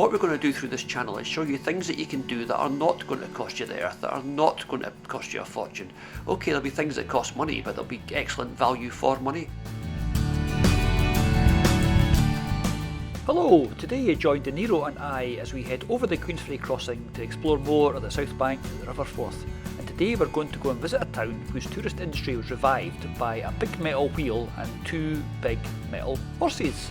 what we're going to do through this channel is show you things that you can do that are not going to cost you the earth, that are not going to cost you a fortune. Okay, there'll be things that cost money, but there'll be excellent value for money. Hello, today you join DeNiro and I as we head over the Queensferry crossing to explore more of the south bank of the River Forth. And today we're going to go and visit a town whose tourist industry was revived by a big metal wheel and two big metal horses.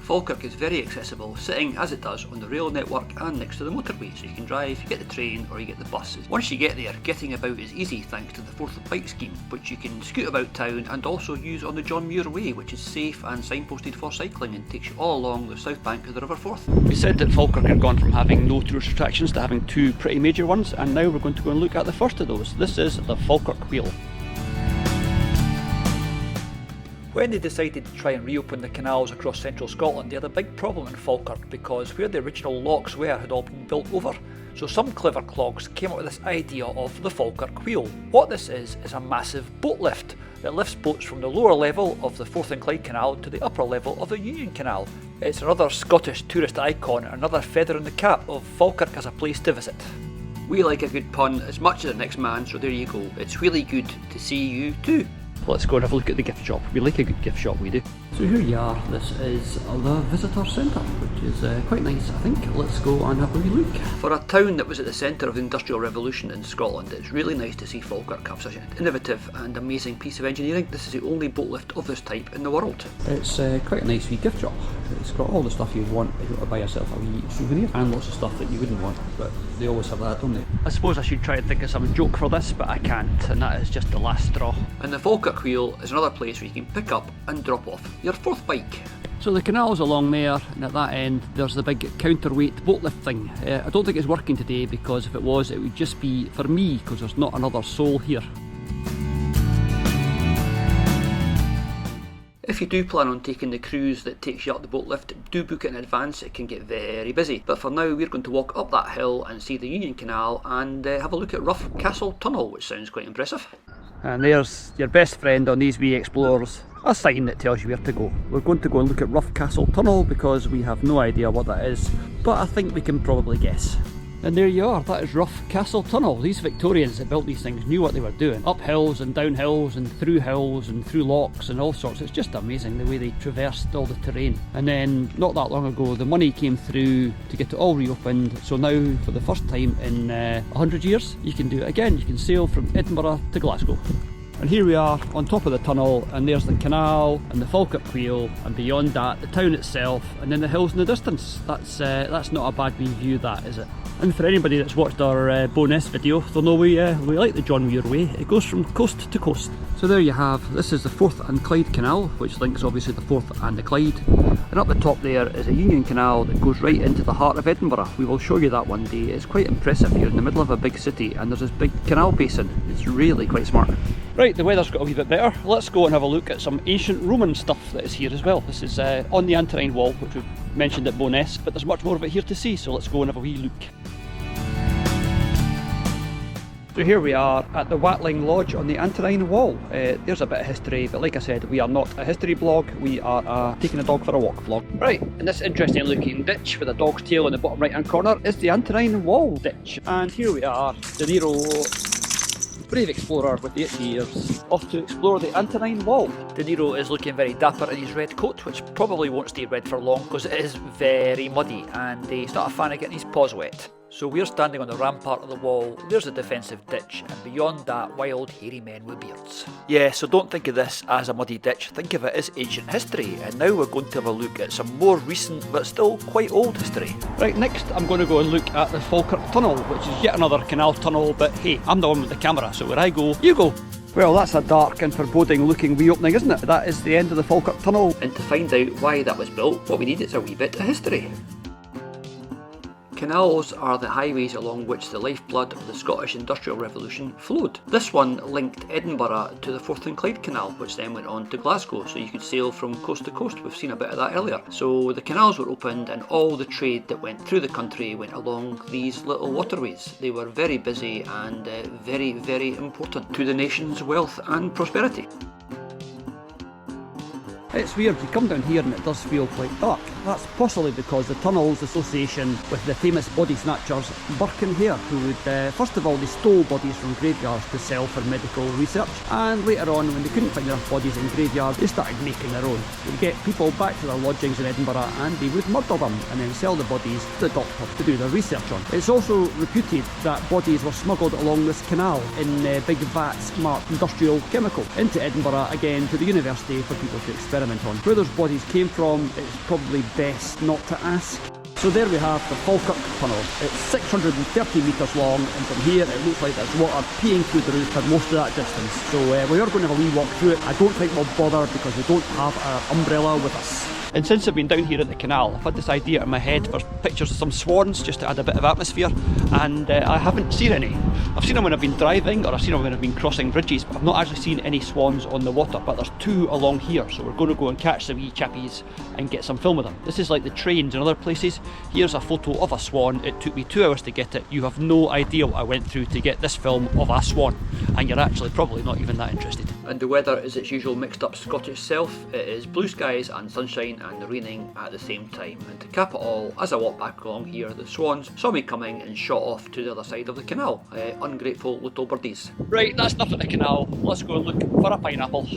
Falkirk is very accessible, sitting as it does on the rail network and next to the motorway, so you can drive, you get the train or you get the buses. Once you get there, getting about is easy thanks to the Forth bike scheme, which you can scoot about town and also use on the John Muir Way, which is safe and signposted for cycling and takes you all along the south bank of the River Forth. We said that Falkirk had gone from having no tourist attractions to having two pretty major ones, and now we're going to go and look at the first of those. This is the Falkirk Wheel. When they decided to try and reopen the canals across central Scotland, they had a big problem in Falkirk because where the original locks were had all been built over. So some clever clogs came up with this idea of the Falkirk Wheel. What this is a massive boat lift that lifts boats from the lower level of the Forth and Clyde Canal to the upper level of the Union Canal. It's another Scottish tourist icon, another feather in the cap of Falkirk as a place to visit. We like a good pun as much as the next man, so there you go. It's really good to see you too. Let's go and have a look at the gift shop. We like a good gift shop, we do. So here you are, this is the visitor centre, which is quite nice I think. Let's go and have a wee look. For a town that was at the centre of the Industrial Revolution in Scotland, it's really nice to see Falkirk have such an innovative and amazing piece of engineering. This is the only boat lift of this type in the world. It's quite a nice wee gift shop. It's got all the stuff you'd want if you want to buy yourself a wee souvenir, and lots of stuff that you wouldn't want, but they always have that, don't they? I suppose I should try and think of some joke for this, but I can't, and that is just the last straw. And the Falkirk Wheel is another place where you can pick up and drop off your Forth bike. So the canal's along there, and at that end there's the big counterweight boat lift thing. I don't think it's working today, because if it was it would just be for me, because there's not another soul here. If you do plan on taking the cruise that takes you up the boat lift, do book it in advance, it can get very busy. But for now we're going to walk up that hill and see the Union Canal and have a look at Rough Castle Tunnel, which sounds quite impressive. And there's your best friend on these wee explorers, a sign that tells you where to go. We're going to go and look at Rough Castle Tunnel because we have no idea what that is, but I think we can probably guess. And there you are, that is Rough Castle Tunnel. These Victorians that built these things knew what they were doing. Up hills and down hills and through locks and all sorts. It's just amazing the way they traversed all the terrain. And then not that long ago the money came through to get it all reopened, so now for the first time in 100 years you can do it again. You can sail from Edinburgh to Glasgow. And here we are on top of the tunnel, and there's the canal and the Falkirk Wheel, and beyond that the town itself, and then the hills in the distance. That's not a bad wee view, that, is it? And for anybody that's watched our bonus video, they'll know we like the John Muir Way. It goes from coast to coast. So there you have, this is the Forth and Clyde Canal, which links obviously the Forth and the Clyde. And up the top there is a Union Canal that goes right into the heart of Edinburgh. We will show you that one day. It's quite impressive. You're in the middle of a big city and there's this big canal basin. It's really quite smart. Right, the weather's got a wee bit better. Let's go and have a look at some ancient Roman stuff that is here as well. This is on the Antonine Wall, which we've mentioned at Bo'ness, but there's much more of it here to see, so let's go and have a wee look. So here we are at the Watling Lodge on the Antonine Wall. There's a bit of history, but like I said, we are not a history blog, we are taking a dog for a walk vlog. Right, and this interesting looking ditch with a dog's tail in the bottom right hand corner is the Antonine Wall ditch. And here we are, DeNiro, brave explorer with 80 years, off to explore the Antonine Wall. DeNiro is looking very dapper in his red coat, which probably won't stay red for long because it is very muddy and he's not a fan of getting his paws wet. So we're standing on the rampart of the wall, there's a defensive ditch, and beyond that, wild hairy men with beards. Yeah, so don't think of this as a muddy ditch, think of it as ancient history, and now we're going to have a look at some more recent but still quite old history. Right, next I'm going to go and look at the Falkirk Tunnel, which is yet another canal tunnel, but hey, I'm the one with the camera, so where I go, you go. Well, that's a dark and foreboding looking wee opening, isn't it? That is the end of the Falkirk Tunnel. And to find out why that was built, what we need is a wee bit of history. Canals are the highways along which the lifeblood of the Scottish Industrial Revolution flowed. This one linked Edinburgh to the Forth and Clyde Canal, which then went on to Glasgow, so you could sail from coast to coast. We've seen a bit of that earlier. So the canals were opened and all the trade that went through the country went along these little waterways. They were very busy and very, very important to the nation's wealth and prosperity. It's weird, you come down here and it does feel quite dark. That's possibly because the tunnel's association with the famous body snatchers Burke and Hare, who would, first of all, they stole bodies from graveyards to sell for medical research, and later on, when they couldn't find enough bodies in graveyards, they started making their own. They'd get people back to their lodgings in Edinburgh and they would murder them and then sell the bodies to the doctor to do their research on. It's also reputed that bodies were smuggled along this canal in big vats marked industrial chemical into Edinburgh, again to the university for people to experiment on. Where those bodies came from, it's probably best not to ask. So there we have the Falkirk Tunnel. It's 630 metres long, and from here it looks like there's water peeing through the roof for most of that distance. So we are going to have a wee walk through it. I don't think we'll bother because we don't have our umbrella with us. And since I've been down here at the canal, I've had this idea in my head for pictures of some swans just to add a bit of atmosphere, and I haven't seen any. I've seen them when I've been driving, or I've seen them when I've been crossing bridges, but I've not actually seen any swans on the water. But there's two along here, so we're going to go and catch the wee chappies and get some film of them. This is like the trains in other places. Here's a photo of a swan. It took me 2 hours to get it. You have no idea what I went through to get this film of a swan, and you're actually probably not even that interested. And the weather is its usual mixed up Scottish self. It is blue skies and sunshine and raining at the same time. And to cap it all, as I walked back along here, the swans saw me coming and shot off to the other side of the canal. Ungrateful little birdies. Right, that's enough at the canal. Let's go and look for a pineapple.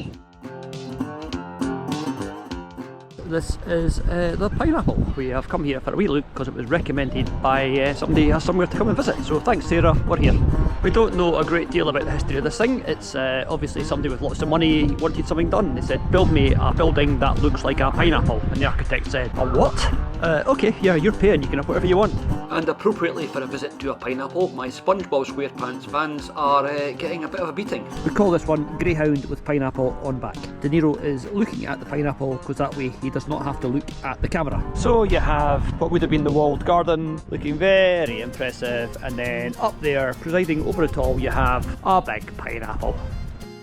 This is the pineapple. We have come here for a wee look because it was recommended by somebody who has somewhere to come and visit. So thanks Sarah, we're here. We don't know a great deal about the history of this thing. It's obviously somebody with lots of money wanted something done. They said, build me a building that looks like a pineapple. And the architect said, a what? Okay, yeah, you're paying, you can have whatever you want. And appropriately for a visit to a pineapple, my SpongeBob SquarePants fans are getting a bit of a beating. We call this one Greyhound with pineapple on back. DeNiro is looking at the pineapple because that way he does not have to look at the camera. So you have what would have been the walled garden, looking very impressive, and then up there, presiding over it all, you have a big pineapple.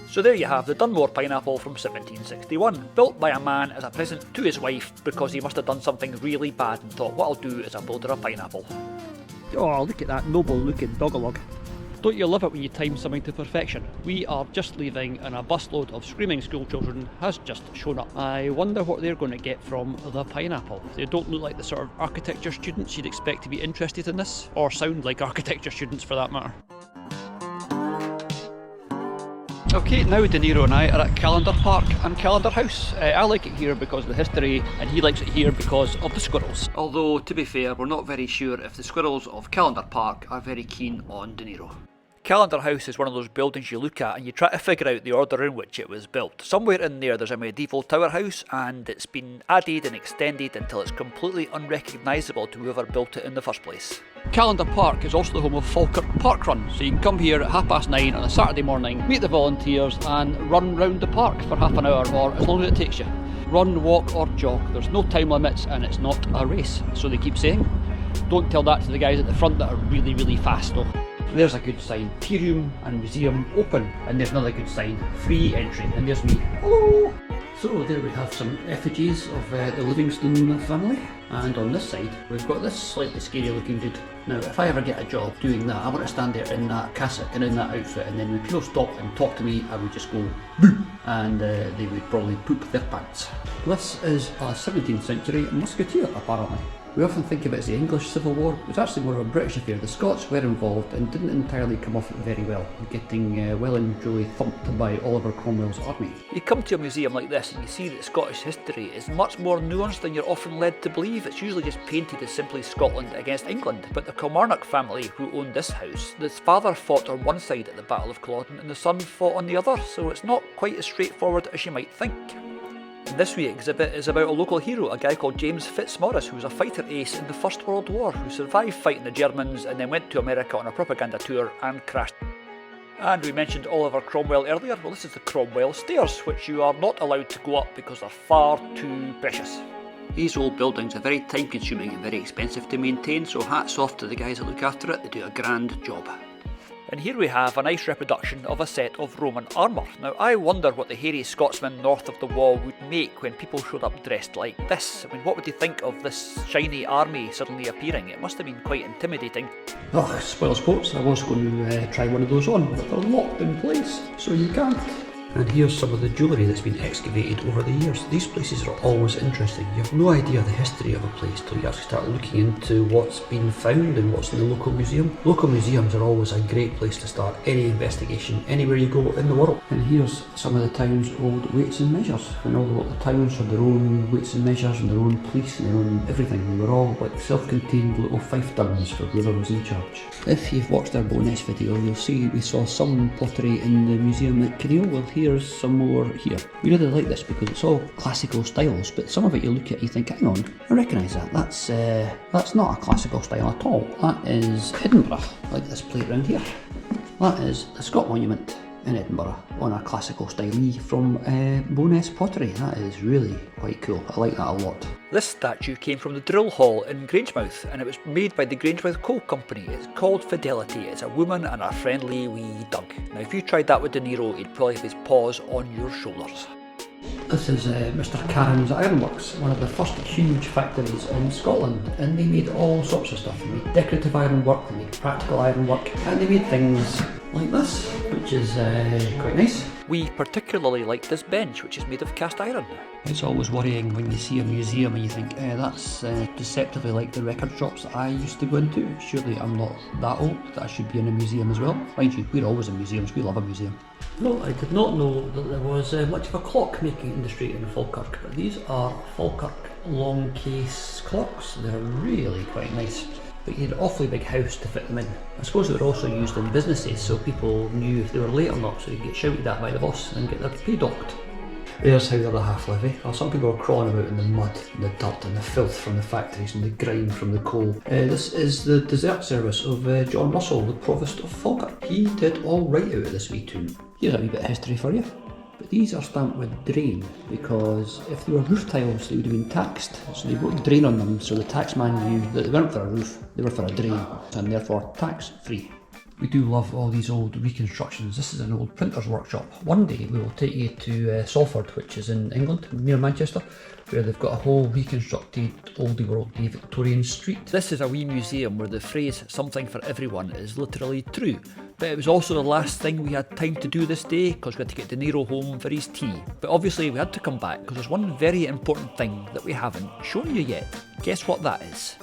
So there you have the Dunmore Pineapple from 1761, built by a man as a present to his wife because he must have done something really bad and thought, what I'll do is I'll build her a pineapple. Oh, look at that noble looking dog-a-log. Don't you love it when you time something to perfection? We are just leaving and a busload of screaming school children has just shown up. I wonder what they're going to get from the pineapple. They don't look like the sort of architecture students you'd expect to be interested in this, or sound like architecture students for that matter. Okay, now DeNiro and I are at Calendar Park and Calendar House. I like it here because of the history, and he likes it here because of the squirrels. Although, to be fair, we're not very sure if the squirrels of Calendar Park are very keen on DeNiro. Calendar House is one of those buildings you look at and you try to figure out the order in which it was built. Somewhere in there's a medieval tower house, and it's been added and extended until it's completely unrecognisable to whoever built it in the first place. Calendar Park is also the home of Falkirk Park Run, so you can come here at 9:30 on a Saturday morning, meet the volunteers and run round the park for half an hour or as long as it takes you. Run, walk or jog, there's no time limits and it's not a race, so they keep saying. Don't tell that to the guys at the front that are really, really fast though. There's a good sign, tea room and museum open, and there's another good sign, free entry, and there's me. Hello! So there we have some effigies of the Livingston family, and on this side we've got this slightly scary looking dude. Now if I ever get a job doing that, I want to stand there in that cassock and in that outfit, and then when people stop and talk to me I would just go boo, and they would probably poop their pants. This is a 17th century musketeer apparently. We often think of it as the English Civil War. It was actually more of a British affair. The Scots were involved and didn't entirely come off very well, getting well and truly thumped by Oliver Cromwell's army. You come to a museum like this and you see that Scottish history is much more nuanced than you're often led to believe. It's usually just painted as simply Scotland against England, but the Kilmarnock family who owned this house, his father fought on one side at the Battle of Culloden and the son fought on the other, so it's not quite as straightforward as you might think. This wee exhibit is about a local hero, a guy called James Fitzmaurice, who was a fighter ace in the First World War, who survived fighting the Germans and then went to America on a propaganda tour and crashed. And we mentioned Oliver Cromwell earlier. Well, this is the Cromwell Stairs, which you are not allowed to go up because they're far too precious. These old buildings are very time consuming and very expensive to maintain, so hats off to the guys that look after it, they do a grand job. And here we have a nice reproduction of a set of Roman armour. Now I wonder what the hairy Scotsman north of the wall would make when people showed up dressed like this. I mean, what would they think of this shiny army suddenly appearing? It must have been quite intimidating. Oh, spoiler sports, I was going to try one of those on, but they're locked in place, so you can't. And here's some of the jewellery that's been excavated over the years. These places are always interesting. You have no idea the history of a place till you actually start looking into what's been found and what's in the local museum. Local museums are always a great place to start any investigation anywhere you go in the world. And here's some of the town's old weights and measures. And all the little towns had their own weights and measures and their own police and their own everything. They were all like self-contained little fiefdoms for whoever was in charge. If you've watched our bonus video, you'll see we saw some pottery in the museum at Canal. Well, here's some more here. We really like this because it's all classical styles, but some of it you look at and you think, hang on, I recognise that. That's not a classical style at all. That is Edinburgh, like this plate round here. That is the Scott Monument in Edinburgh on a classical style from Bowness pottery. That is really quite cool. I like that a lot. This statue came from the Drill Hall in Grangemouth and it was made by the Grangemouth Coal Company. It's called Fidelity. It's a woman and a friendly wee dog. Now if you tried that with DeNiro, he'd probably have his paws on your shoulders. This is Mr. Karen's Ironworks, one of the first huge factories in Scotland, and they made all sorts of stuff. They made decorative ironwork, they made practical ironwork, and they made things like this, which is quite nice. We particularly like this bench, which is made of cast iron. It's always worrying when you see a museum and you think, that's deceptively like the record shops that I used to go into. Surely I'm not that old that I should be in a museum as well. Mind you, we're always in museums, we love a museum. No, I did not know that there was much of a clock making industry in Falkirk, but these are Falkirk long case clocks. They're really quite nice. But you had an awfully big house to fit them in. I suppose they were also used in businesses so people knew if they were late or not, so you get shouted at by the boss and get their pay docked. There's how the other half live, eh? Well, some people are crawling about in the mud, and the dirt and the filth from the factories and the grime from the coal. This is the dessert service of John Russell, the Provost of Falkirk. He did all right out of this wee tune. Here's a wee bit of history for you. But these are stamped with drain because if they were roof tiles they would have been taxed, so they wrote drain on them so the taxman knew that they weren't for a roof, they were for a drain, and therefore tax free. We do love all these old reconstructions. This is an old printer's workshop. One day we will take you to Salford, which is in England, near Manchester, where they've got a whole reconstructed oldie worldy Victorian street. This is a wee museum where the phrase something for everyone is literally true. But it was also the last thing we had time to do this day because we had to get DeNiro home for his tea. But obviously we had to come back because there's one very important thing that we haven't shown you yet. Guess what that is?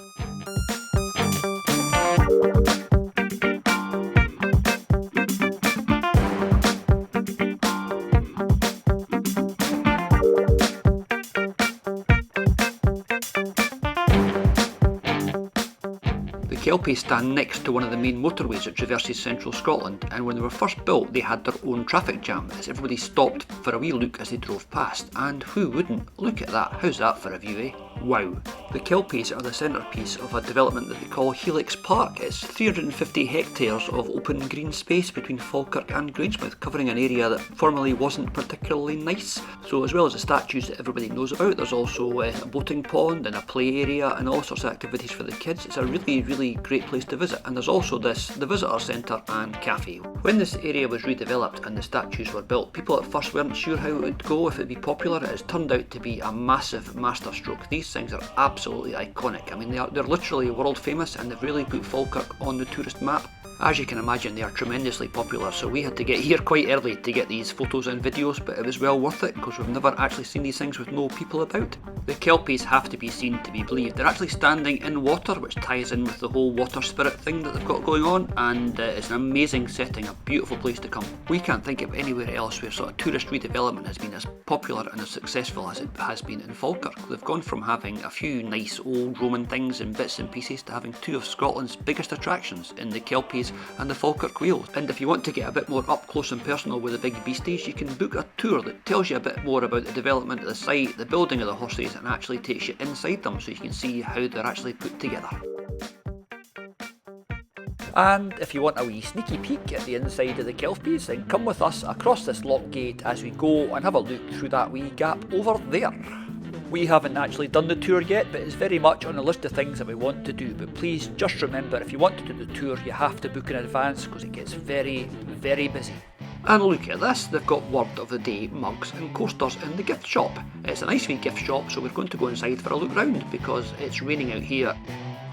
Kelpies stand next to one of the main motorways that traverses central Scotland, and when they were first built they had their own traffic jam as everybody stopped for a wee look as they drove past, and who wouldn't? Look at that, how's that for a view, eh? Wow. The Kelpies are the centrepiece of a development that they call Helix Park. It's 350 hectares of open green space between Falkirk and Grangemouth, covering an area that formerly wasn't particularly nice. So as well as the statues that everybody knows about, there's also a boating pond and a play area and all sorts of activities for the kids. It's a really great place to visit, and there's also the visitor centre and cafe. When this area was redeveloped and the statues were built, people at first weren't sure how it would go, if it would be popular. It has turned out to be a massive masterstroke. These things are absolutely iconic. I mean, they're literally world famous, and they've really put Falkirk on the tourist map. As you can imagine, they are tremendously popular, so we had to get here quite early to get these photos and videos, but it was well worth it because we've never actually seen these things with no people about. The Kelpies have to be seen to be believed. They're actually standing in water, which ties in with the whole water spirit thing that they've got going on, and it's an amazing setting, a beautiful place to come. We can't think of anywhere else where sort of tourist redevelopment has been as popular and as successful as it has been in Falkirk. They've gone from having a few nice old Roman things and bits and pieces to having two of Scotland's biggest attractions in the Kelpies and the Falkirk Wheel. And if you want to get a bit more up close and personal with the big beasties, you can book a tour that tells you a bit more about the development of the site, the building of the horses, and actually takes you inside them so you can see how they're actually put together. And if you want a wee sneaky peek at the inside of the Kelpies, then come with us across this lock gate as we go and have a look through that wee gap over there. We haven't actually done the tour yet, but it's very much on the list of things that we want to do. But please just remember, if you want to do the tour, you have to book in advance because it gets very, very busy. And look at this, they've got word of the day mugs and coasters in the gift shop. It's a nice wee gift shop, so we're going to go inside for a look round because it's raining out here.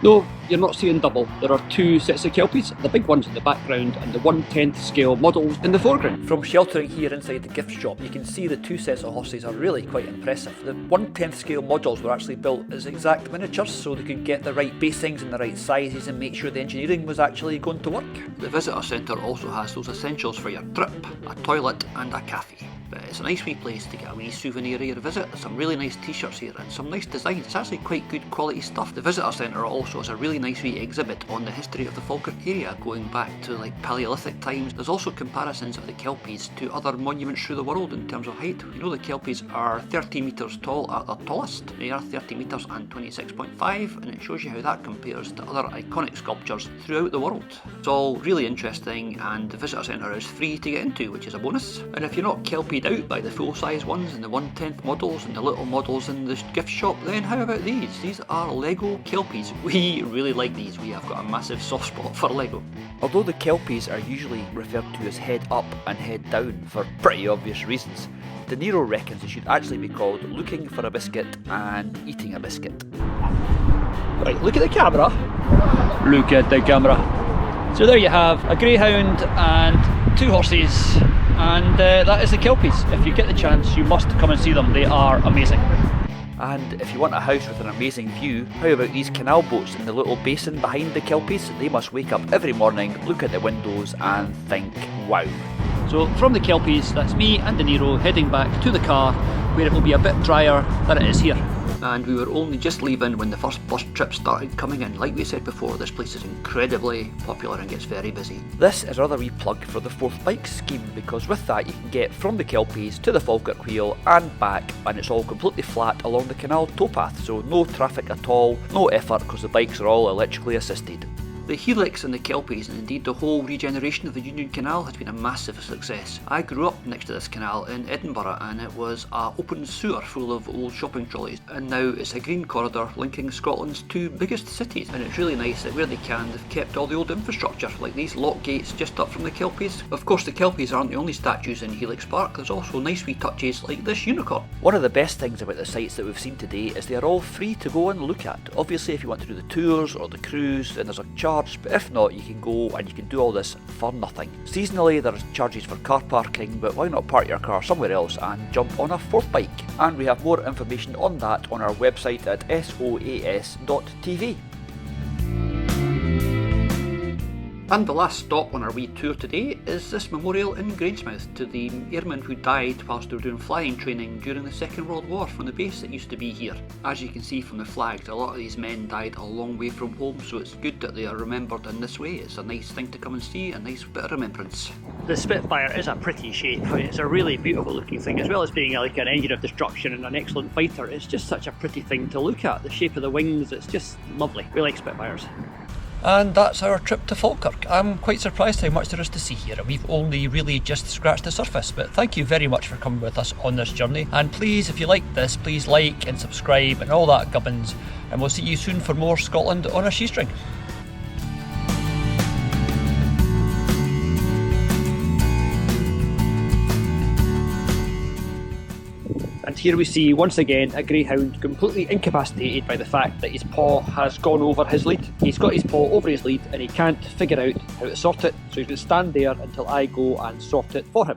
No, you're not seeing double. There are two sets of Kelpies, the big ones in the background and the 1/10 scale models in the foreground. From sheltering here inside the gift shop, you can see the two sets of horses are really quite impressive. The 1/10 scale models were actually built as exact miniatures so they could get the right basings and the right sizes and make sure the engineering was actually going to work. The visitor centre also has those essentials for your trip, a toilet and a cafe. But it's a nice wee place to get a wee souvenir of your visit. There's some really nice t-shirts here and some nice designs. It's actually quite good quality stuff. The visitor centre also has a really nice wee exhibit on the history of the Falkirk area going back to like Paleolithic times. There's also comparisons of the Kelpies to other monuments through the world in terms of height. You know the Kelpies are 30 metres tall at their tallest. They are 30 metres and 26.5 and it shows you how that compares to other iconic sculptures throughout the world. It's all really interesting and the visitor centre is free to get into, which is a bonus. And if you're not Kelpied out by the full-size ones and the 1/10 models and the little models in the gift shop, then how about these? These are Lego Kelpies. We really like these. We have got a massive soft spot for Lego. Although the Kelpies are usually referred to as head up and head down for pretty obvious reasons, DeNiro reckons they should actually be called looking for a biscuit and eating a biscuit. Right, look at the camera. Look at the camera. So there you have a greyhound and two horses. And that is the Kelpies. If you get the chance, you must come and see them. They are amazing. And if you want a house with an amazing view, how about these canal boats in the little basin behind the Kelpies? They must wake up every morning, look at the windows and think, wow. So from the Kelpies, that's me and DeNiro heading back to the car where it will be a bit drier than it is here. And we were only just leaving when the first bus trip started coming in. Like we said before, this place is incredibly popular and gets very busy. This is another wee plug for the 4th bike scheme because with that you can get from the Kelpies to the Falkirk Wheel and back and it's all completely flat along the canal towpath, so no traffic at all, no effort because the bikes are all electrically assisted. The Helix and the Kelpies and indeed the whole regeneration of the Union Canal has been a massive success. I grew up next to this canal in Edinburgh and it was an open sewer full of old shopping trolleys, and now it's a green corridor linking Scotland's two biggest cities, and it's really nice that where they can they've kept all the old infrastructure like these lock gates just up from the Kelpies. Of course the Kelpies aren't the only statues in Helix Park, there's also nice wee touches like this unicorn. One of the best things about the sites that we've seen today is they are all free to go and look at. Obviously if you want to do the tours or the cruise then there's a charge, but if not you can go and you can do all this for nothing. Seasonally there are charges for car parking, but why not park your car somewhere else and jump on a 4th bike? And we have more information on that on our website at soas.tv. And the last stop on our wee tour today is this memorial in Grangemouth to the airmen who died whilst they were doing flying training during the Second World War from the base that used to be here. As you can see from the flags, a lot of these men died a long way from home, so it's good that they are remembered in this way. It's a nice thing to come and see, a nice bit of remembrance. The Spitfire is a pretty shape. It's a really beautiful looking thing, as well as being like an engine of destruction and an excellent fighter. It's just such a pretty thing to look at. The shape of the wings, it's just lovely. We like Spitfires. And that's our trip to Falkirk. I'm quite surprised how much there is to see here, and we've only really just scratched the surface, but thank you very much for coming with us on this journey. And please, if you like this, please like and subscribe and all that gubbins, and we'll see you soon for more Scotland on a shoestring. And here we see once again a greyhound completely incapacitated by the fact that his paw has gone over his lead. He's got his paw over his lead and he can't figure out how to sort it, so he's going to stand there until I go and sort it for him.